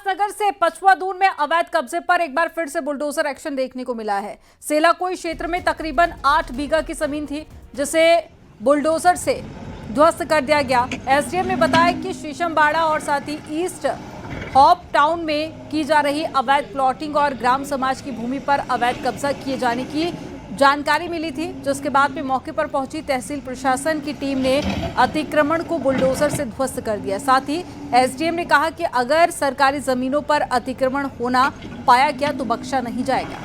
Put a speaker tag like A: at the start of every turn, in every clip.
A: विकासनगर से पचवा दून में अवैध कब्जे पर एक बार फिर से बुलडोजर एक्शन देखने को मिला है। सेलाकोई क्षेत्र में तकरीबन 8 बीघा की जमीन थी जिसे बुलडोजर से ध्वस्त कर दिया गया। एसडीएम ने बताया कि शीशमबाड़ा और साथ ही ईस्ट हॉप टाउन में की जा रही अवैध प्लॉटिंग और ग्राम समाज की भूमि पर अवैध कब्जा किए जाने की जानकारी मिली थी, जिसके बाद में मौके पर पहुंची तहसील प्रशासन की टीम ने अतिक्रमण को बुलडोजर से ध्वस्त कर दिया। साथ ही एसडीएम ने कहा कि अगर सरकारी जमीनों पर अतिक्रमण होना पाया गया तो बख्शा नहीं जाएगा।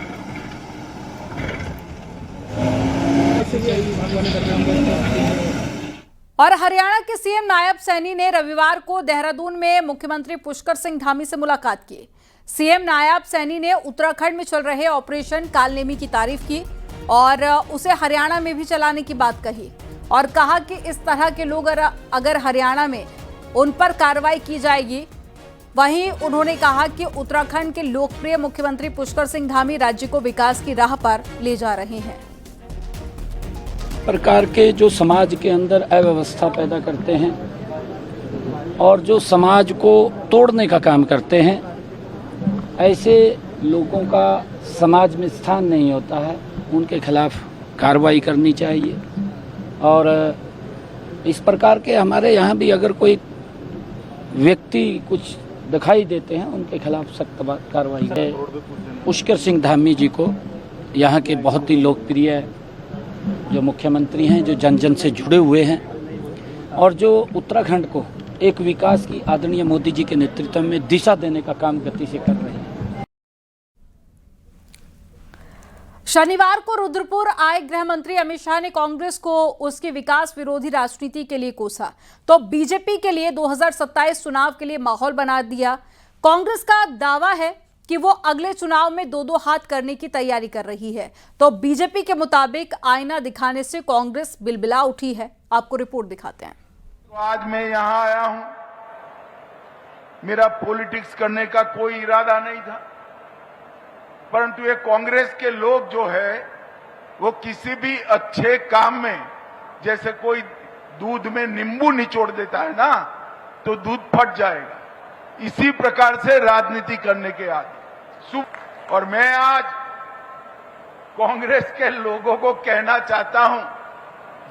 A: और हरियाणा के सीएम नायब सैनी ने रविवार को देहरादून में मुख्यमंत्री पुष्कर सिंह धामी से मुलाकात की। सीएम नायब सैनी ने उत्तराखंड में चल रहे ऑपरेशन कालनेमी की तारीफ की और उसे हरियाणा में भी चलाने की बात कही और कहा कि इस तरह के लोग अगर हरियाणा में उन पर कार्रवाई की जाएगी। वहीं उन्होंने कहा कि उत्तराखंड के लोकप्रिय मुख्यमंत्री पुष्कर सिंह धामी राज्य को विकास की राह पर ले जा रहे हैं।
B: प्रकार के जो समाज के अंदर अव्यवस्था पैदा करते हैं और जो समाज को तोड़ने का काम करते हैं, ऐसे लोगों का समाज में स्थान नहीं होता है। उनके खिलाफ कार्रवाई करनी चाहिए और इस प्रकार के हमारे यहाँ भी अगर कोई व्यक्ति कुछ दिखाई देते हैं उनके खिलाफ सख्त कार्रवाई है। पुष्कर सिंह धामी जी को यहाँ के बहुत ही लोकप्रिय जो मुख्यमंत्री हैं, जो जन जन से जुड़े हुए हैं और जो उत्तराखंड को एक विकास की आदरणीय मोदी जी के नेतृत्व में दिशा देने का काम गति से कर रहे हैं।
A: शनिवार को रुद्रपुर आए गृह मंत्री अमित शाह ने कांग्रेस को उसकी विकास विरोधी राजनीति के लिए कोसा तो बीजेपी के लिए 2027 चुनाव के लिए माहौल बना दिया। कांग्रेस का दावा है कि वो अगले चुनाव में दो हाथ करने की तैयारी कर रही है, तो बीजेपी के मुताबिक आईना दिखाने से कांग्रेस बिलबिला उठी है। आपको रिपोर्ट दिखाते हैं।
C: तो आज मैं यहां आया हूं, मेरा पॉलिटिक्स करने का कोई इरादा नहीं था, परंतु ये कांग्रेस के लोग जो है वो किसी भी अच्छे काम में जैसे कोई दूध में नींबू निचोड़ देता है ना तो दूध फट जाएगा, इसी प्रकार से राजनीति करने के आदि। और मैं आज कांग्रेस के लोगों को कहना चाहता हूं,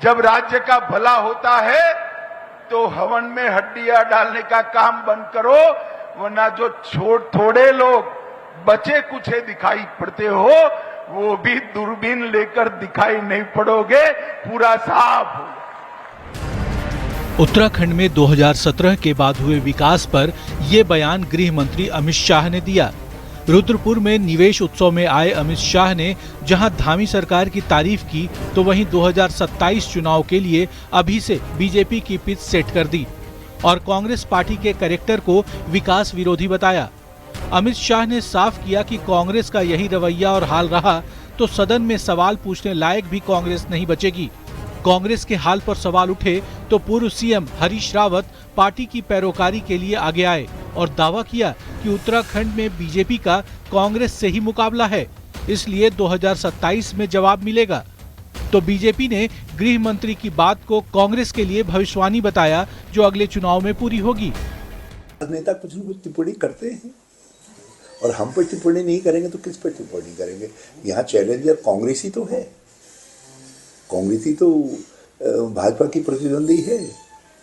C: जब राज्य का भला होता है तो हवन में हड्डियां डालने का काम बंद करो, वरना जो थोड़े लोग बचे कुछे दिखाई पड़ते हो वो भी दूरबीन लेकर दिखाई नहीं पड़ोगे, पूरा साफ हो।
D: उत्तराखंड में 2017 के बाद हुए विकास पर ये बयान गृह मंत्री अमित शाह ने दिया। रुद्रपुर में निवेश उत्सव में आए अमित शाह ने जहां धामी सरकार की तारीफ की तो वहीं 2027 चुनाव के लिए अभी से बीजेपी की पिच सेट कर दी और कांग्रेस पार्टी के कैरेक्टर को विकास विरोधी बताया। अमित शाह ने साफ किया कि कांग्रेस का यही रवैया और हाल रहा तो सदन में सवाल पूछने लायक भी कांग्रेस नहीं बचेगी। कांग्रेस के हाल पर सवाल उठे तो पूर्व सीएम हरीश रावत पार्टी की पैरोकारी के लिए आगे आए और दावा किया कि उत्तराखंड में बीजेपी का कांग्रेस से ही मुकाबला है, इसलिए 2027 में जवाब मिलेगा। तो बीजेपी ने गृह मंत्री की बात को कांग्रेस के लिए भविष्यवाणी बताया जो अगले चुनाव में पूरी होगी।
E: नेता कुछ न कुछ टिप्पणी करते हैं और हम पर टिप्पणी नहीं करेंगे तो किस पर टिप्पणी करेंगे। यहाँ चैलेंजर कांग्रेस ही तो है, कांग्रेस ही तो भाजपा की प्रतिद्वंदी है।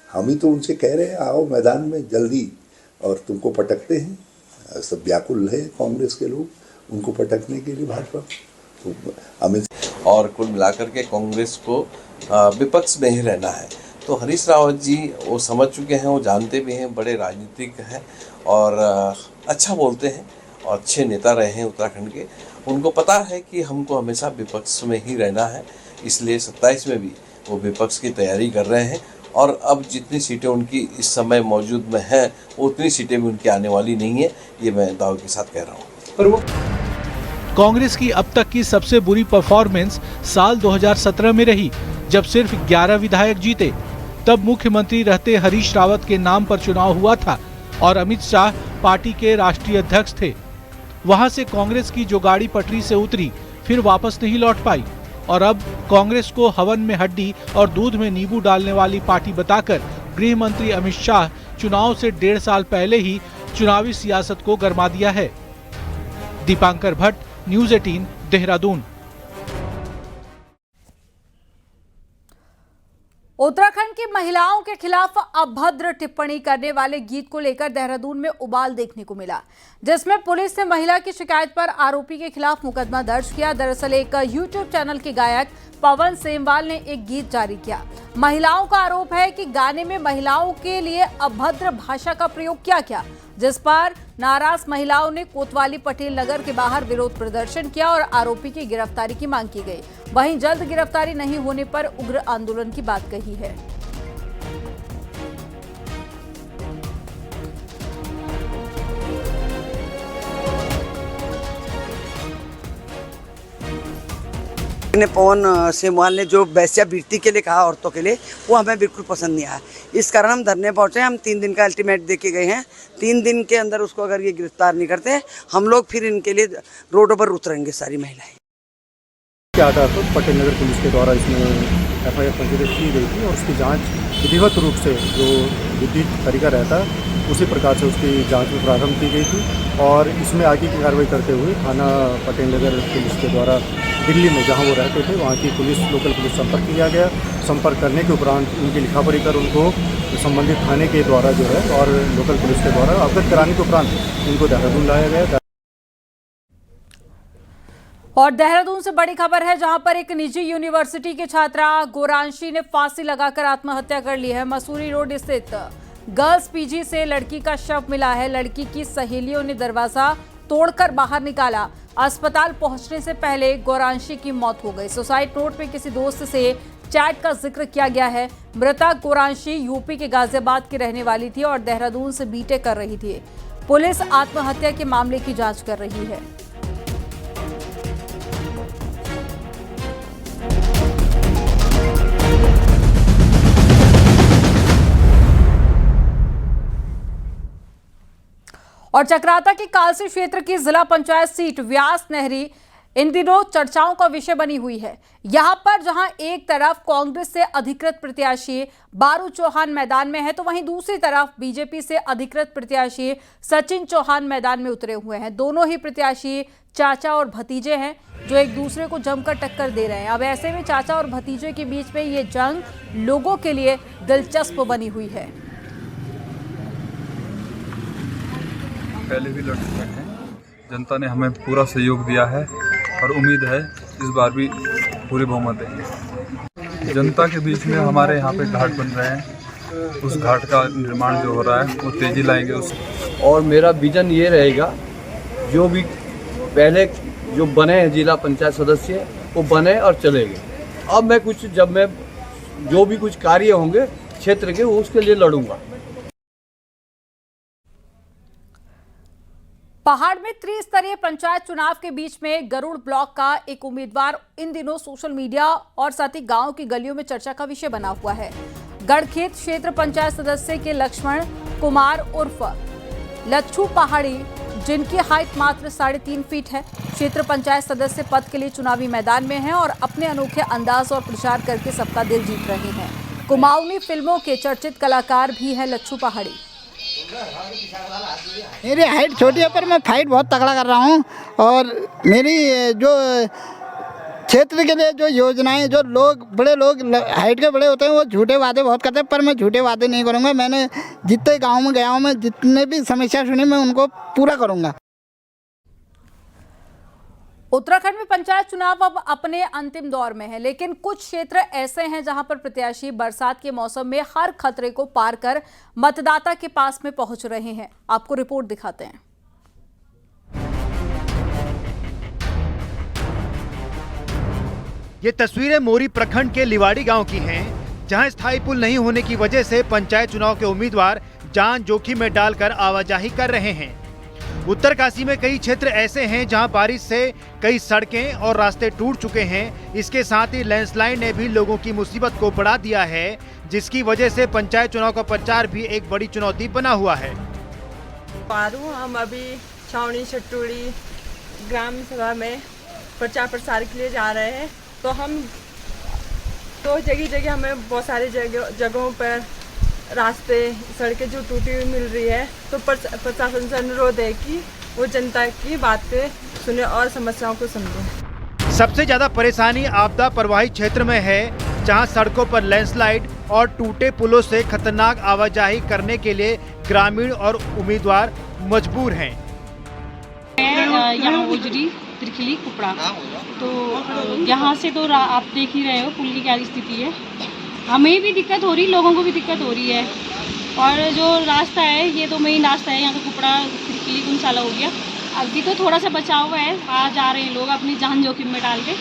E: हम ही तो उनसे कह रहे हैं आओ मैदान में जल्दी, और तुमको पटकते हैं। सब व्याकुल है कांग्रेस के लोग, उनको पटकने के लिए भाजपा तो अमित।
F: और कुल मिलाकर के कांग्रेस को विपक्ष में ही रहना है। तो हरीश रावत जी वो समझ चुके हैं, वो जानते भी हैं, बड़े राजनीतिक हैं और अच्छा बोलते हैं और अच्छे नेता रहे हैं उत्तराखंड के। उनको पता है कि हमको हमेशा विपक्ष में ही रहना है, इसलिए 27 में भी वो विपक्ष की तैयारी कर रहे हैं और अब जितनी सीटें उनकी इस समय मौजूद में हैं उतनी सीटें भी उनकी आने वाली नहीं है, ये मैं दावे के साथ कह रहा हूँ। पर वो
D: कांग्रेस की अब तक की सबसे बुरी परफॉर्मेंस साल 2017 में रही, जब सिर्फ 11 विधायक जीते। तब मुख्यमंत्री रहते हरीश रावत के नाम पर चुनाव हुआ था और अमित शाह पार्टी के राष्ट्रीय अध्यक्ष थे। वहां से कांग्रेस की जो गाड़ी पटरी से उतरी फिर वापस नहीं लौट पाई और अब कांग्रेस को हवन में हड्डी और दूध में नींबू डालने वाली पार्टी बताकर गृह मंत्री अमित शाह चुनाव से 1.5 साल पहले ही चुनावी सियासत को गरमा दिया है। दीपांकर भट्ट, न्यूज़ 18, देहरादून।
A: उत्तराखंड की महिलाओं के खिलाफ अभद्र टिप्पणी करने वाले गीत को लेकर देहरादून में उबाल देखने को मिला, जिसमें पुलिस ने महिला की शिकायत पर आरोपी के खिलाफ मुकदमा दर्ज किया। दरअसल एक यूट्यूब चैनल के गायक पवन सेमवाल ने एक गीत जारी किया। महिलाओं का आरोप है कि गाने में महिलाओं के लिए अभद्र भाषा का प्रयोग किया गया, जिस पर नाराज महिलाओं ने कोतवाली पटेल नगर के बाहर विरोध प्रदर्शन किया और आरोपी की गिरफ्तारी की मांग की गई। वहीं जल्द गिरफ्तारी नहीं होने पर उग्र आंदोलन की बात कही है।
G: पवन सेमवाल ने जो वैश्यावृत्ति के लिए कहा औरतों के लिए, वो हमें बिल्कुल पसंद नहीं आया। इस कारण हम धरने पहुंचे। हम 3 दिन का अल्टीमेट दे के गए हैं। 3 दिन के अंदर उसको अगर ये गिरफ्तार नहीं करते, हम लोग फिर इनके लिए रोडों पर उतरेंगे सारी महिलाएं।
H: क्या था तो पटेल नगर पुलिस के द्वारा इसमें FIR पंजीकृत की गई थी और उसकी जांच विधिवत रूप से जो विधिक तरीका रहता है उसी प्रकार से उसकी जांच में प्रारंभ की गई थी और इसमें आगे की कार्रवाई करते हुए थाना पटेल नगर पुलिस के द्वारा दिल्ली में जहां वो रहते थे वहां की पुलिस लोकल पुलिस संपर्क किया गया। संपर्क करने के उपरांत उनकी लिखापढ़ी कर उनको संबंधित थाने के द्वारा जो है और लोकल पुलिस के द्वारा अवगत कराने के उपरांत इनको देहरादून लाया गया।
A: और देहरादून से बड़ी खबर है, जहां पर एक निजी यूनिवर्सिटी की छात्रा गोरांशी ने फांसी लगाकर आत्महत्या कर ली है। मसूरी रोड स्थित गर्ल्स PG से लड़की का शव मिला है। लड़की की सहेलियों ने दरवाजा तोड़कर बाहर निकाला। अस्पताल पहुंचने से पहले गोरांशी की मौत हो गई। सुसाइड नोट में किसी दोस्त से चैट का जिक्र किया गया है। मृतक गोरांशी यूपी के गाजियाबाद की रहने वाली थी और देहरादून से बीटेक कर रही थी। पुलिस आत्महत्या के मामले की जांच कर रही है। और चक्राता की कालसी क्षेत्र की जिला पंचायत सीट व्यास नहरी इन दिनों चर्चाओं का विषय बनी हुई है। यहां पर जहां एक तरफ कांग्रेस से अधिकृत प्रत्याशी बारू चौहान मैदान में है, तो वहीं दूसरी तरफ बीजेपी से अधिकृत प्रत्याशी सचिन चौहान मैदान में उतरे हुए हैं। दोनों ही प्रत्याशी चाचा और भतीजे हैं जो एक दूसरे को जमकर टक्कर दे रहे हैं। अब ऐसे में चाचा और भतीजे के बीच में ये जंग लोगों के लिए दिलचस्प बनी हुई है।
I: पहले भी लड़ चुके हैं, जनता ने हमें पूरा सहयोग दिया है और उम्मीद है इस बार भी पूरी बहुमत देंगे। जनता के बीच में हमारे यहाँ पे घाट बन रहे हैं, उस घाट का निर्माण जो हो रहा है वो तेजी लाएंगे उस।
J: और मेरा विजन ये रहेगा, जो भी पहले जो बने हैं जिला पंचायत सदस्य वो बने और चले गए। अब मैं जब मैं जो भी कुछ कार्य होंगे क्षेत्र के वो उसके लिए लड़ूंगा।
A: पहाड़ में त्रिस्तरीय पंचायत चुनाव के बीच में गरुड़ ब्लॉक का एक उम्मीदवार इन दिनों सोशल मीडिया और साथ ही गांव की गलियों में चर्चा का विषय बना हुआ है। गढ़खेत क्षेत्र पंचायत सदस्य के लक्ष्मण कुमार उर्फ लच्छू पहाड़ी, जिनकी हाइट मात्र 3.5 फीट है, क्षेत्र पंचायत सदस्य पद के लिए चुनावी मैदान में हैं और अपने अनोखे अंदाज और प्रचार करके सबका दिल जीत रहे हैं। कुमाऊनी फिल्मों के चर्चित कलाकार भी हैं लच्छू पहाड़ी।
K: मेरी हाइट छोटी है पर मैं फाइट बहुत तगड़ा कर रहा हूँ और मेरी जो क्षेत्र के लिए जो योजनाएं, जो लोग बड़े लोग हाइट के बड़े होते हैं वो झूठे वादे बहुत करते हैं, पर मैं झूठे वादे नहीं करूँगा। मैंने जितने गांव में गया हूँ, मैं जितने भी समस्या सुनी मैं उनको पूरा करूँगा।
A: उत्तराखंड में पंचायत चुनाव अब अपने अंतिम दौर में है, लेकिन कुछ क्षेत्र ऐसे हैं जहां पर प्रत्याशी बरसात के मौसम में हर खतरे को पार कर मतदाता के पास में पहुंच रहे हैं। आपको रिपोर्ट दिखाते हैं।
L: ये तस्वीरें मोरी प्रखंड के लिवाड़ी गांव की हैं, जहां स्थायी पुल नहीं होने की वजह से पंचायत चुनाव के उम्मीदवार जान जोखिम में डालकर आवाजाही कर रहे हैं। उत्तरकाशी में कई क्षेत्र ऐसे हैं जहां बारिश से कई सड़कें और रास्ते टूट चुके हैं। इसके साथ ही लैंडस्लाइड ने भी लोगों की मुसीबत को बढ़ा दिया है, जिसकी वजह से पंचायत चुनाव का प्रचार भी एक बड़ी चुनौती बना हुआ है।
M: हम अभी छावनी छटूड़ी ग्राम सभा में प्रचार प्रसार के लिए जा रहे हैं, तो हम तो जगह जगह हमें बहुत सारी जगहों पर रास्ते सड़कें जो टूटी हुई मिल रही है, तो प्रशासन से अनुरोध है कि वो जनता की बातें सुने और समस्याओं को समझें।
L: सबसे ज़्यादा परेशानी आपदा प्रभावित क्षेत्र में है, जहां सड़कों पर लैंडस्लाइड और टूटे पुलों से खतरनाक आवाजाही करने के लिए ग्रामीण और उम्मीदवार मजबूर हैं।
N: यहाँ उजरी त्रिखली कुपड़ा, तो यहाँ से तो आप देख ही रहे हो पुल की क्या स्थिति है। हमें भी दिक्कत हो रही, लोगों को भी दिक्कत हो रही है। और जो रास्ता है, ये तो मेन रास्ता है, यहाँ का कुपड़ा त्रिखली गुनसाला हो गया। अभी तो थोड़ा सा बचाव है, आ जा रहे हैं लोग अपनी जान जोखिम में डाल के,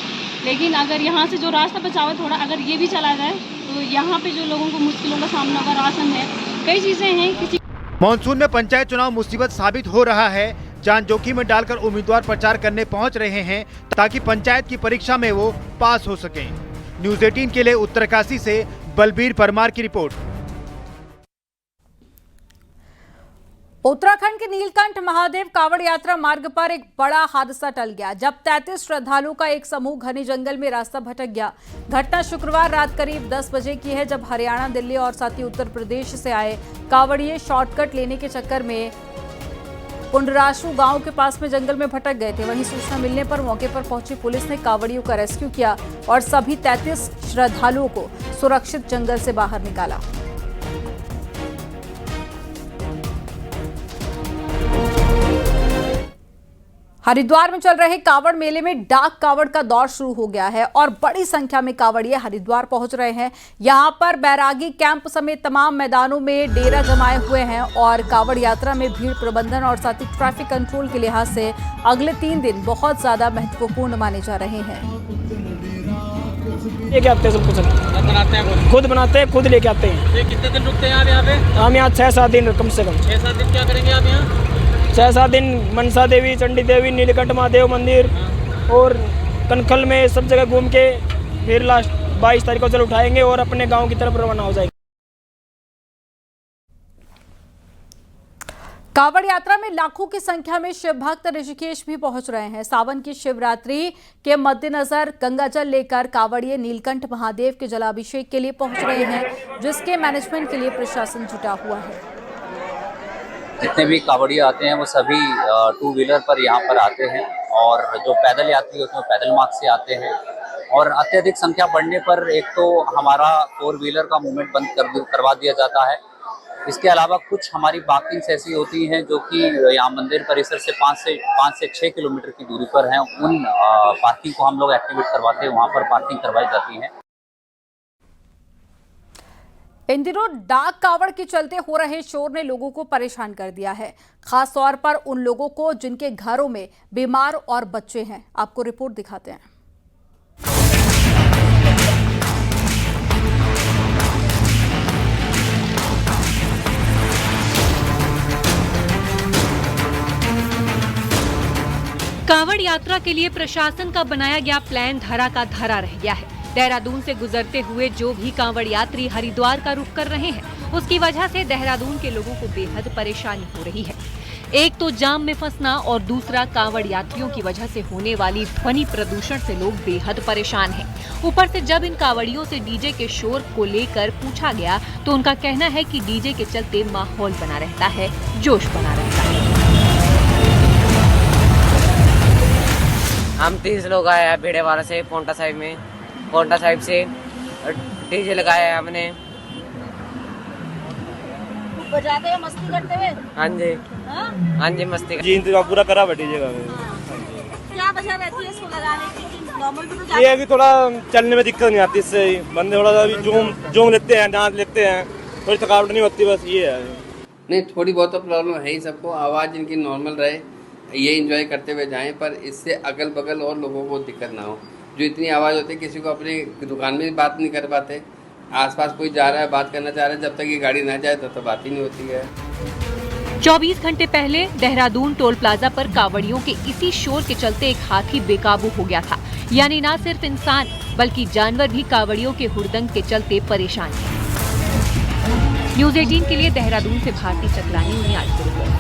N: लेकिन अगर यहाँ से जो रास्ता बचाव है थोड़ा, अगर ये भी चला जाए तो यहाँ पे जो लोगों को मुश्किलों का सामना होगा, राशन है, कई चीज़ें हैं। किसी
L: मानसून में पंचायत चुनाव मुसीबत साबित हो रहा है। जान जोखिम में डालकर उम्मीदवार प्रचार करने पहुंच रहे हैं ताकि पंचायत की परीक्षा में वो पास हो सकें। न्यूज़ 18 के लिए उत्तरकाशी से बलबीर परमार की रिपोर्ट।
A: उत्तराखंड के नीलकंठ महादेव कावड़ यात्रा मार्ग पर एक बड़ा हादसा टल गया, जब 33 श्रद्धालुओं का एक समूह घने जंगल में रास्ता भटक गया। घटना शुक्रवार रात करीब 10 बजे की है, जब हरियाणा, दिल्ली और साथ ही उत्तर प्रदेश से आए कावड़िए शॉर्टकट लेने के चक्कर में पुंडराशु गांव के पास में जंगल में भटक गए थे। वहीं सूचना मिलने पर मौके पर पहुंची पुलिस ने कावड़ियों का रेस्क्यू किया और सभी 33 श्रद्धालुओं को सुरक्षित जंगल से बाहर निकाला। हरिद्वार में चल रहे कावड़ मेले में डाक कावड़ का दौर शुरू हो गया है और बड़ी संख्या में कावड़िए हरिद्वार पहुंच रहे हैं। यहां पर बैरागी कैंप समेत तमाम मैदानों में डेरा जमाए हुए हैं और कावड़ यात्रा में भीड़ प्रबंधन और साथ ही ट्रैफिक कंट्रोल के लिहाज से अगले 3 दिन बहुत ज्यादा महत्वपूर्ण माने जा रहे हैं।
O: लेके आते हैं सब कुछ, बनाते हैं खुद बनाते हैं, खुद लेके आते हैं। कितने दिन रुकते हैं आप यहाँ पे? हम यहाँ 6-7 दिन कम से कम। 6-7 दिन क्या करेंगे आप यहाँ? 6-7 दिन मनसा देवी, चंडी देवी, नीलकंठ महादेव मंदिर और कनखल में सब जगह घूम के फिर लास्ट 22 तारीख को चल उठाएंगे और अपने गांव की तरफ रवाना हो जाएंगे।
A: कावड़ यात्रा में लाखों की संख्या में शिव भक्त ऋषिकेश भी पहुंच रहे हैं। सावन की शिवरात्रि के मद्देनजर गंगाजल लेकर कावड़िए नीलकंठ महादेव के जलाभिषेक के लिए पहुंच रहे हैं, जिसके मैनेजमेंट के लिए प्रशासन जुटा हुआ है।
P: जितने भी कावड़िए आते हैं वो सभी 2 व्हीलर पर यहाँ पर आते हैं और जो पैदल यात्री होते हैं वो पैदल मार्ग से आते हैं। और अत्यधिक संख्या बढ़ने पर एक तो हमारा 4 व्हीलर का मूवमेंट बंद करवा दिया जाता है। इसके अलावा कुछ हमारी पार्किंग्स ऐसी होती हैं जो कि यहाँ मंदिर परिसर से 5 से 6 किलोमीटर की दूरी पर हैं। उन पार्किंग को हम लोग एक्टिवेट करवाते हैं, वहाँ पर पार्किंग करवाई जाती है।
A: इन दिनों डाक कावड़ के चलते हो रहे शोर ने लोगों को परेशान कर दिया है, खास तौर पर उन लोगों को जिनके घरों में बीमार और बच्चे हैं। आपको रिपोर्ट दिखाते हैं।
Q: कावड़ यात्रा के लिए प्रशासन का बनाया गया प्लान धरा का धरा रह गया है। देहरादून से गुजरते हुए जो भी कांवड़ यात्री हरिद्वार का रुख कर रहे हैं, उसकी वजह से देहरादून के लोगों को बेहद परेशानी हो रही है। एक तो जाम में फंसना और दूसरा कांवड़ यात्रियों की वजह से होने वाली ध्वनि प्रदूषण से लोग बेहद परेशान हैं। ऊपर से जब इन कांवड़ियों से डीजे के शोर को लेकर पूछा गया तो उनका कहना है कि डीजे के चलते माहौल बना रहता है, जोश बना रहता है।
R: हम 30 लोग आए हैं भेड़ेवाड़ा से, पोंटा साहिब में, पोंटा साहिब से डीजे लगाया है हमने।
S: बजाते हुए मस्ती करते हुए?
R: हाँ जी, हाँ जी मस्ती
O: जी, इंतजाम पूरा करा हुआ डीजे का।
S: क्या वजह रहती है इसको लगाने की? नॉर्मल भी तो
O: ये है कि थोड़ा चलने में दिक्कत नहीं आती, इससे बंदे थोड़ा सा जोम लेते हैं, डांस लेते हैं, थोड़ी थकावट नहीं होती, बस ये है।
T: नहीं, थोड़ी बहुत तो प्रॉब्लम है ही सबको, आवाज़ इनकी नॉर्मल रहे, ये एंजॉय करते हुए जाएं, पर इससे अगल बगल और लोगों को दिक्कत ना हो। जो इतनी आवाज़ होती है, किसी को अपनी दुकान में भी बात नहीं कर पाते, आसपास कोई जा रहा है बात करना चाह रहा है, जब तक ये गाड़ी ना जाए तो बात ही नहीं होती है।
Q: 24 घंटे पहले देहरादून टोल प्लाजा पर कावड़ियों के इसी शोर के चलते एक हाथी बेकाबू हो गया था। यानी न सिर्फ इंसान बल्कि जानवर भी कावड़ियों के हुड़दंग के चलते परेशान है। न्यूज़ 18 के लिए देहरादून से भारती चकलानी ने आज की रिपोर्ट।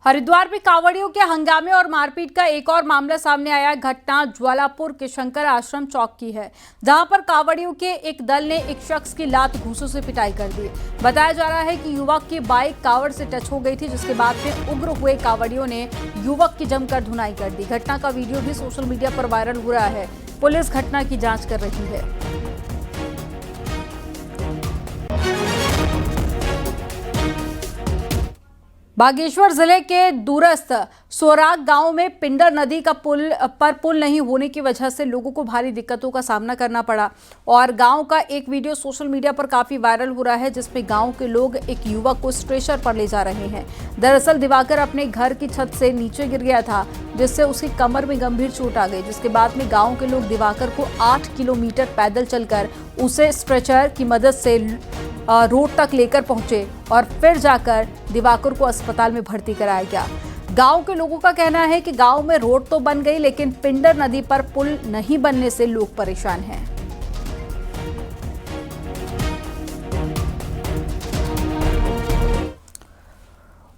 A: हरिद्वार में कांवड़ियों के हंगामे और मारपीट का एक और मामला सामने आया। घटना ज्वालापुर के शंकर आश्रम चौक की है, जहां पर कांवड़ियों के एक दल ने एक शख्स की लात घूंसों से पिटाई कर दी। बताया जा रहा है कि युवक की बाइक कांवड़ से टच हो गई थी, जिसके बाद में उग्र हुए कांवड़ियों ने युवक की जमकर धुनाई कर दी। घटना का वीडियो भी सोशल मीडिया पर वायरल हो रहा है। पुलिस घटना की जांच कर रही है। बागेश्वर जिले के दूरस्थ सोराग गांव में पिंडर नदी का पुल नहीं होने की वजह से लोगों को भारी दिक्कतों का सामना करना पड़ा और गांव का एक वीडियो सोशल मीडिया पर काफी वायरल हो रहा है, जिसमें गांव के लोग एक युवक को स्ट्रेचर पर ले जा रहे हैं। दरअसल दिवाकर अपने घर की छत से नीचे गिर गया था, जिससे उसकी कमर में गंभीर चोट आ गई, जिसके बाद में गाँव के लोग दिवाकर को 8 किलोमीटर पैदल चलकर उसे स्ट्रेचर की मदद से रोड तक लेकर पहुंचे और फिर जाकर दिवाकर को अस्पताल में भर्ती कराया गया। गांव के लोगों का कहना है कि गांव में रोड तो बन गई, लेकिन पिंडर नदी पर पुल नहीं बनने से लोग परेशान हैं।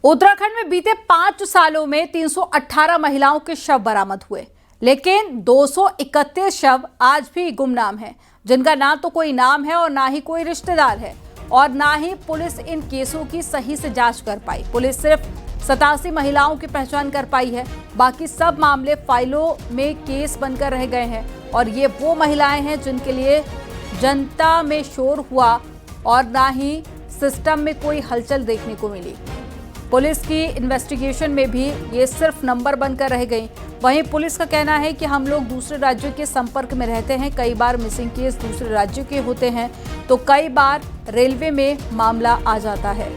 A: उत्तराखंड में बीते 5 सालों में 318 महिलाओं के शव बरामद हुए, लेकिन 231 शव आज भी गुमनाम हैं, जिनका ना तो कोई नाम है और ना ही कोई रिश्तेदार है और ना ही पुलिस इन केसों की सही से जांच कर पाई। पुलिस सिर्फ 87 महिलाओं की पहचान कर पाई है, बाकी सब मामले फाइलों में केस बनकर रह गए हैं और ये वो महिलाएं हैं जिनके लिए जनता में शोर हुआ और ना ही सिस्टम में कोई हलचल देखने को मिली। पुलिस की इन्वेस्टिगेशन में भी ये सिर्फ नंबर बनकर रह गई। वहीं पुलिस का कहना है कि हम लोग दूसरे राज्यों के संपर्क में रहते हैं, कई बार मिसिंग केस दूसरे राज्यों के होते हैं तो कई बार रेलवे में मामला आ जाता है।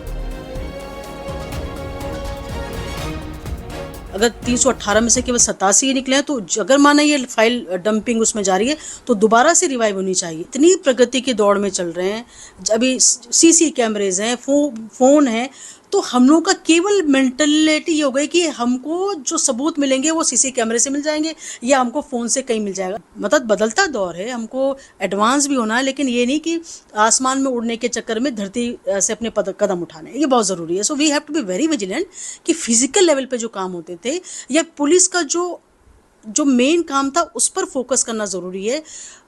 U: अगर 318 में से केवल 87 ही निकले हैं तो अगर माना ये फाइल डंपिंग उसमें जारी है तो दोबारा से रिवाइव होनी चाहिए। इतनी प्रगति की दौड़ में चल रहे हैं, अभी सीसी कैमरेज हैं, फोन है, तो हम लोगों का केवल मेंटलिटी ये हो गई कि हमको जो सबूत मिलेंगे वो सीसी कैमरे से मिल जाएंगे या हमको फ़ोन से कहीं मिल जाएगा। मतलब बदलता दौर है, हमको एडवांस भी होना है, लेकिन ये नहीं कि आसमान में उड़ने के चक्कर में धरती से अपने कदम उठाने, ये बहुत ज़रूरी है। So we have to be very vigilant कि फिजिकल लेवल पे जो काम होते थे या पुलिस का जो मेन काम था उस पर फोकस करना ज़रूरी है,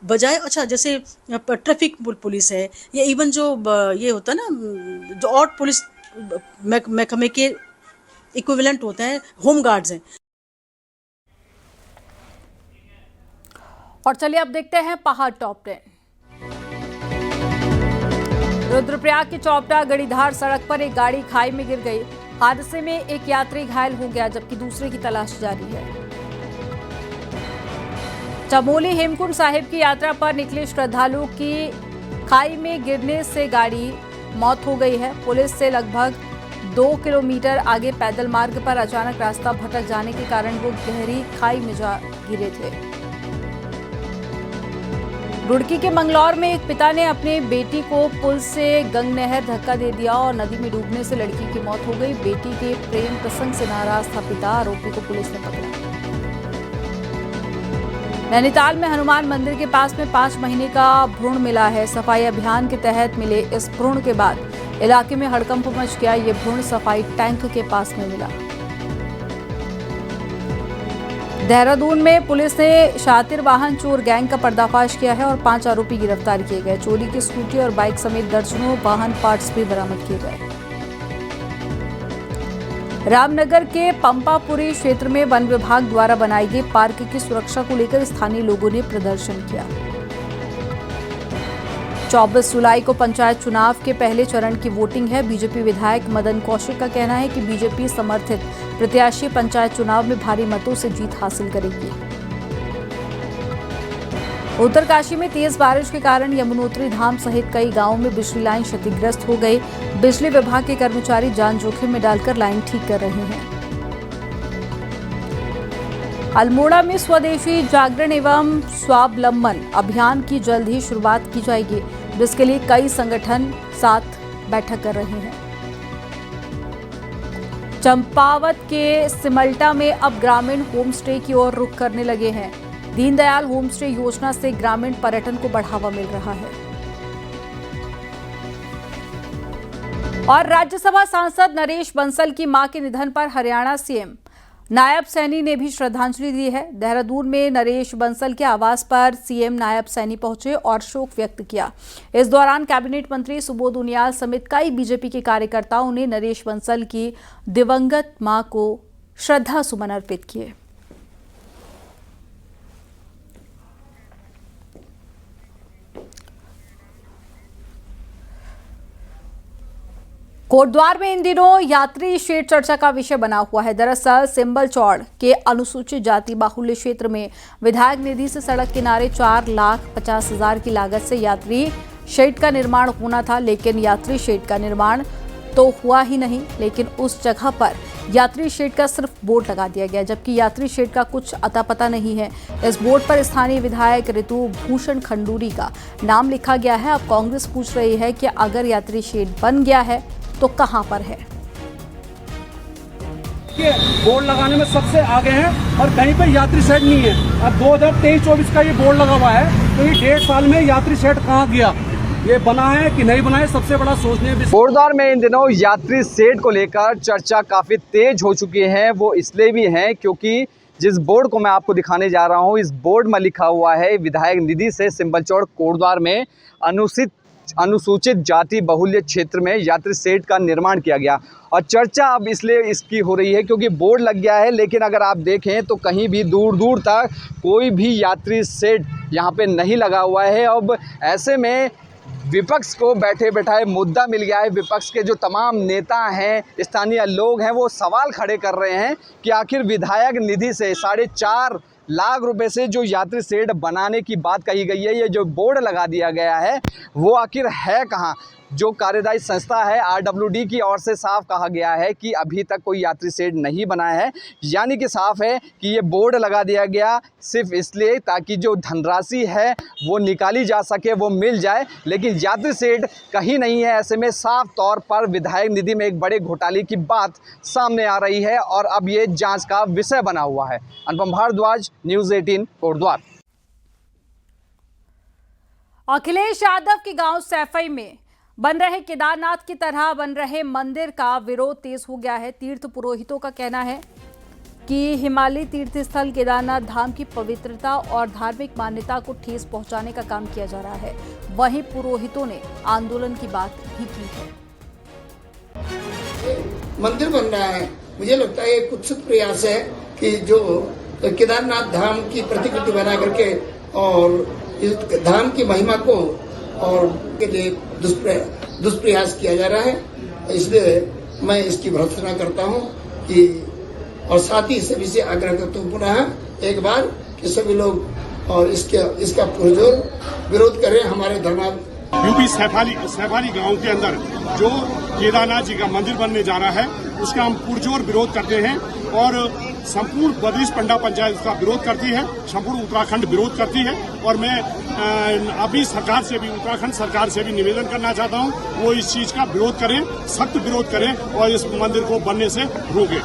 U: बजाय अच्छा जैसे ट्रैफिक पुलिस है या इवन जो ये होता है ना जो और पुलिस महकमे के इक्विवेलेंट होते हैं, होम गार्ड्स हैं।
A: और चलिए अब देखते हैं पहाड़ टॉप 10। रुद्रप्रयाग के चौपटा गढ़ीधार सड़क पर एक गाड़ी खाई में गिर गई। हादसे में एक यात्री घायल हो गया, जबकि दूसरे की तलाश जारी है। चमोली हेमकुंड साहिब की यात्रा पर निकले श्रद्धालुओं की खाई में गिरने से गाड़ी मौत हो गई है। पुलिस से लगभग 2 किलोमीटर आगे पैदल मार्ग पर अचानक रास्ता भटक जाने के कारण वो गहरी खाई में जा गिरे थे। रुड़की के मंगलौर में एक पिता ने अपनी बेटी को पुल से गंग नहर धक्का दे दिया और नदी में डूबने से लड़की की मौत हो गई। बेटी के प्रेम प्रसंग से नाराज था पिता, आरोपी को पुलिस ने पकड़ा। नैनीताल में हनुमान मंदिर के पास में 5 महीने का भ्रूण मिला है। सफाई अभियान के तहत मिले इस भ्रूण के बाद इलाके में हड़कंप मच गया। ये भ्रूण सफाई टैंक के पास में मिला। देहरादून में पुलिस ने शातिर वाहन चोर गैंग का पर्दाफाश किया है और 5 आरोपी गिरफ्तार किए गए। चोरी की स्कूटी और बाइक समेत दर्जनों वाहन पार्ट्स भी बरामद किए गए। रामनगर के पंपापुरी क्षेत्र में वन विभाग द्वारा बनाई गई पार्क की सुरक्षा को लेकर स्थानीय लोगों ने प्रदर्शन किया। 24 जुलाई को पंचायत चुनाव के पहले चरण की वोटिंग है। बीजेपी विधायक मदन कौशिक का कहना है कि बीजेपी समर्थित प्रत्याशी पंचायत चुनाव में भारी मतों से जीत हासिल करेगी। उत्तरकाशी में तेज बारिश के कारण यमुनोत्री धाम सहित कई गांवों में बिजली लाइन क्षतिग्रस्त हो गई। बिजली विभाग के कर्मचारी जान जोखिम में डालकर लाइन ठीक कर रहे हैं। अल्मोड़ा में स्वदेशी जागरण एवं स्वावलंबन अभियान की जल्द ही शुरुआत की जाएगी, जिसके लिए कई संगठन साथ बैठक कर रहे हैं। चंपावत के सिमल्टा में अब ग्रामीण होम स्टे की ओर रुख करने लगे हैं। दीनदयाल होम स्टे योजना से ग्रामीण पर्यटन को बढ़ावा मिल रहा है। और राज्यसभा सांसद नरेश बंसल की मां के निधन पर हरियाणा सीएम नायब सैनी ने भी श्रद्धांजलि दी है। देहरादून में नरेश बंसल के आवास पर सीएम नायब सैनी पहुंचे और शोक व्यक्त किया। इस दौरान कैबिनेट मंत्री सुबोध उनियाल समेत कई बीजेपी के कार्यकर्ताओं ने नरेश बंसल की दिवंगत मां को श्रद्धा सुमन अर्पित किए। कोटद्वार में इन दिनों यात्री शेड चर्चा का विषय बना हुआ है। दरअसल सिंबल चौड़ के अनुसूचित जाति बाहुल्य क्षेत्र में विधायक निधि से सड़क किनारे 4,50,000 की लागत से यात्री शेड का निर्माण होना था, लेकिन यात्री शेड का निर्माण तो हुआ ही नहीं, लेकिन उस जगह पर यात्री शेड का सिर्फ बोर्ड लगा दिया गया, जबकि यात्री शेड का कुछ अता पता नहीं है। इस बोर्ड पर स्थानीय विधायक ऋतु भूषण खंडूरी का नाम लिखा गया है। अब कांग्रेस पूछ रही है कि अगर यात्री शेड बन गया है तो कहां पर है।
B: बोर्ड लगाने में सबसे आगे हैं और कहीं पर यात्री शेड नहीं है। अब 2023-24 का ये बोर्ड लगा हुआ है, तो ये 1.5 साल में यात्री शेड कहां गया, ये बना है कि नहीं बना है, सबसे बड़ा सोचने में।
V: कोटद्वार में इन दिनों यात्री शेड को लेकर चर्चा काफी तेज हो चुकी है। वो इसलिए भी है क्योंकि जिस बोर्ड को मैं आपको दिखाने जा रहा हूँ, इस बोर्ड में लिखा हुआ है विधायक निधि से सिंबल चौड़ कोटद्वार में अनुसूचित जाति बहुल्य क्षेत्र में यात्री शेड का निर्माण किया गया। और चर्चा अब इसलिए इसकी हो रही है क्योंकि बोर्ड लग गया है, लेकिन अगर आप देखें तो कहीं भी दूर दूर तक कोई भी यात्री शेड यहाँ पे नहीं लगा हुआ है। अब ऐसे में विपक्ष को बैठे बैठाए मुद्दा मिल गया है। विपक्ष के जो तमाम नेता हैं, स्थानीय लोग हैं, वो सवाल खड़े कर रहे हैं कि आखिर विधायक निधि से 4.5 लाख रुपए से जो यात्री शेड बनाने की बात कही गई है, ये जो बोर्ड लगा दिया गया है, वो आखिर है कहाँ। जो कार्यदायी संस्था है RWD की ओर से साफ कहा गया है कि अभी तक कोई यात्री शेड नहीं बनाया है, यानी कि साफ है कि ये बोर्ड लगा दिया गया सिर्फ इसलिए ताकि जो धनराशि है वो निकाली जा सके, वो मिल जाए, लेकिन यात्री शेड कहीं नहीं है। ऐसे में साफ तौर पर विधायक निधि में एक बड़े घोटाले की बात सामने आ रही है और अब ये जांच का विषय बना हुआ है। अनुपम भारद्वाज, न्यूज़ 18 कोटद्वार।
A: अखिलेश यादव के गांव सैफई में बन रहे केदारनाथ की तरह बन रहे मंदिर का विरोध तेज हो गया है। तीर्थ पुरोहितों का कहना है कि हिमालय तीर्थ स्थल केदारनाथ धाम की पवित्रता और धार्मिक मान्यता को ठेस पहुंचाने का काम किया जा रहा है। वहीं पुरोहितों ने आंदोलन की बात भी की है।
W: मंदिर बन रहा है, मुझे लगता है ये कुत्सित प्रयास है कि जो केदारनाथ धाम की प्रतिकृति बना करके और इस धाम की महिमा को और के लिए दुष्प्रयास किया जा रहा है। इसलिए मैं इसकी भर्त्सना करता हूं कि और साथ ही सभी से आग्रह करता हूं पुनः एक बार कि सभी लोग और इसका पुरजोर विरोध करें। हमारे धर्मावलंबी
X: यूपी सैफाली गांव के अंदर जो केदारनाथ जी का मंदिर बनने जा रहा है, उसका हम पुरजोर विरोध करते हैं और संपूर्ण बद्रीश पंडा पंचायत उसका विरोध करती है, संपूर्ण उत्तराखंड विरोध करती है। और मैं अभी सरकार से भी, उत्तराखंड सरकार से भी निवेदन करना चाहता हूं, वो इस चीज का विरोध करें, सख्त विरोध करें और इस मंदिर को बनने से रोकें।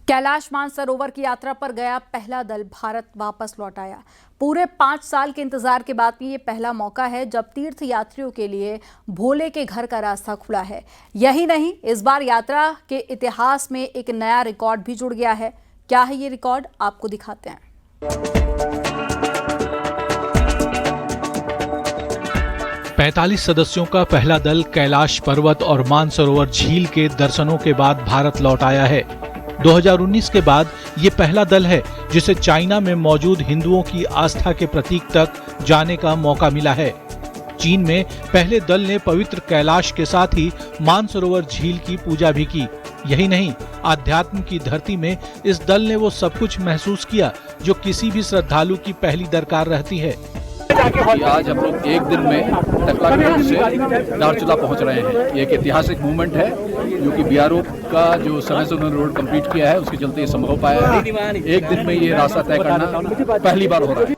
A: कैलाश मानसरोवर की यात्रा पर गया पहला दल भारत वापस लौट आया। पूरे 5 साल के इंतजार के बाद भी ये पहला मौका है जब तीर्थ यात्रियों के लिए भोले के घर का रास्ता खुला है। यही नहीं, इस बार यात्रा के इतिहास में एक नया रिकॉर्ड भी जुड़ गया है। क्या है ये रिकॉर्ड, आपको दिखाते हैं।
D: 45 सदस्यों का पहला दल कैलाश पर्वत और मानसरोवर झील के दर्शनों के बाद भारत लौट आया है। 2019 के बाद ये पहला दल है जिसे चाइना में मौजूद हिंदुओं की आस्था के प्रतीक तक जाने का मौका मिला है। चीन में पहले दल ने पवित्र कैलाश के साथ ही मानसरोवर झील की पूजा भी की। यही नहीं, आध्यात्म की धरती में इस दल ने वो सब कुछ महसूस किया जो किसी भी श्रद्धालु की पहली दरकार रहती है।
J: आज हम लोग एक दिन में टकला से दारचूला पहुंच रहे हैं। ये एक ऐतिहासिक मूवमेंट है जो कि BRO का जो समय से उन्होंने रोड कंप्लीट किया है, उसके चलते ये संभव पाया है। एक दिन में ये रास्ता तय करना पहली बार हो रहा है।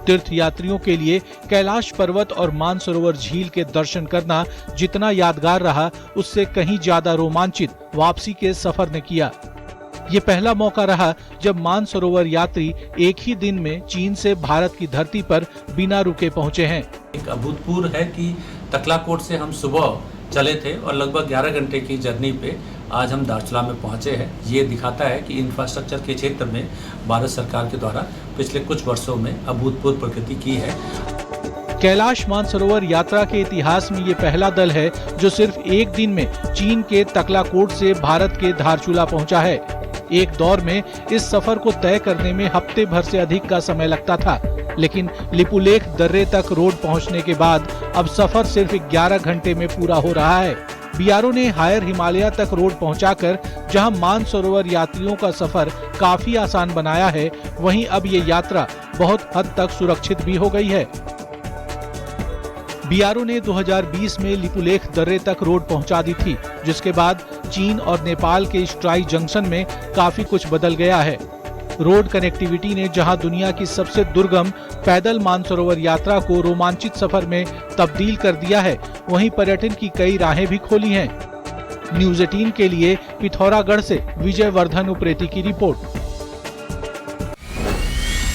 D: तीर्थ यात्रियों के लिए कैलाश पर्वत और मानसरोवर झील के दर्शन करना जितना यादगार रहा, उससे कहीं ज्यादा रोमांचित वापसी के सफर ने किया। ये पहला मौका रहा जब मानसरोवर यात्री एक ही दिन में चीन से भारत की धरती पर बिना रुके पहुंचे हैं।
Y: एक अभूतपूर्व है कि
C: तकलाकोट से हम सुबह चले थे और लगभग 11 घंटे की जर्नी पे आज हम दार्चुला में पहुंचे हैं। ये दिखाता है कि इंफ्रास्ट्रक्चर के क्षेत्र में भारत सरकार के द्वारा पिछले कुछ वर्षों में अभूतपूर्व प्रगति की है।
D: कैलाश मानसरोवर यात्रा के इतिहास में ये पहला दल है जो सिर्फ एक दिन में चीन के तकलाकोट से भारत के धारचूला पहुंचा है। एक दौर में इस सफर को तय करने में हफ्ते भर से अधिक का समय लगता था, लेकिन लिपुलेख दर्रे तक रोड पहुंचने के बाद अब सफर सिर्फ 11 घंटे में पूरा हो रहा है। बीआरओ ने हायर हिमालय तक रोड पहुंचाकर जहां मानसरोवर यात्रियों का सफर काफी आसान बनाया है, वहीं अब ये यात्रा बहुत हद तक सुरक्षित भी हो गई है। बीआरओ ने 2020 में लिपुलेख दर्रे तक रोड पहुंचा दी थी, जिसके बाद चीन और नेपाल के स्ट्राई जंक्शन में काफी कुछ बदल गया है। रोड कनेक्टिविटी ने जहां दुनिया की सबसे दुर्गम पैदल मानसरोवर यात्रा को रोमांचित सफर में तब्दील कर दिया है, वहीं पर्यटन की कई राहें भी खोली हैं। न्यूज़ 18 के लिए पिथौरागढ़ से विजय वर्धन उप्रेती की रिपोर्ट।